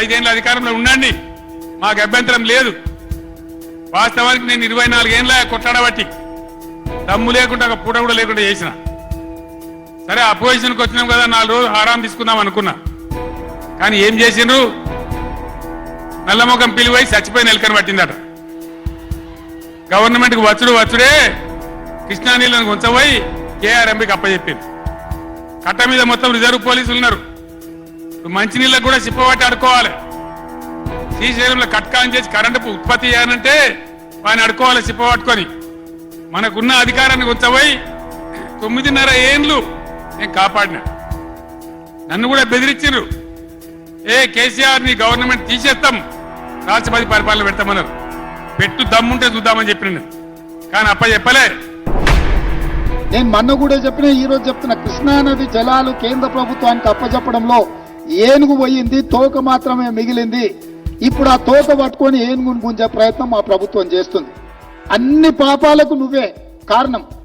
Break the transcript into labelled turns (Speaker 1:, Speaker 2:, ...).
Speaker 1: ఐదేళ్ల అధికారంలో ఉండండి, మాకు అభ్యంతరం లేదు. వాస్తవానికి నేను 24 ఏళ్ళ కొట్లాడబట్టి దమ్ము లేకుండా ఒక పూట కూడా లేకుండా చేసిన. సరే అపోజిషన్కి వచ్చినాం కదా, 4 రోజులు ఆరాం తీసుకుందాం అనుకున్నా. కానీ ఏం చేసిండ్రు, నల్లముఖం పిలివై చచ్చిపోయిన ఎలుకని పట్టిందట. గవర్నమెంట్కి వచ్చుడే కృష్ణా నీళ్ళను ఉంచబోయి కేఆర్ఎంబీకి అప్పచెప్పింది. కట్ట మీద మొత్తం రిజర్వ్ పోలీసులు ఉన్నారు. మంచినీళ్ళకు కూడా సిప్పబట్టి అడుకోవాలి. శ్రీశైలంలో కట్కాన్ చేసి కరెంటు ఉత్పత్తి చేయాలంటే వాడిని అడుకోవాలి సిప్పబట్టుకొని. మనకున్న అధికారాన్ని ఉంచబోయి 9.5 ఏండ్లు నేను కాపాడినా. నన్ను కూడా బెదిరించారు, కేసీఆర్ ని గవర్నమెంట్ తీసేస్తాం, రాష్ట్రపతి పరిపాలన పెడతామన్నారు. పెట్టు దమ్ముంటే చూద్దామని చెప్పిన, కానీ చెప్పలే.
Speaker 2: నేను మొన్న కూడా చెప్పిన, ఈ రోజు చెప్తున్నా, కృష్ణానది జలాలు కేంద్ర ప్రభుత్వానికి అప్పచెప్పడంలో ఏనుగు పోయింది, తోక మాత్రమే మిగిలింది. ఇప్పుడు ఆ తోక పట్టుకొని ఏనుగును గుంజే ప్రయత్నం మా ప్రభుత్వం చేస్తుంది. అన్ని పాపాలకు నువ్వే కారణం.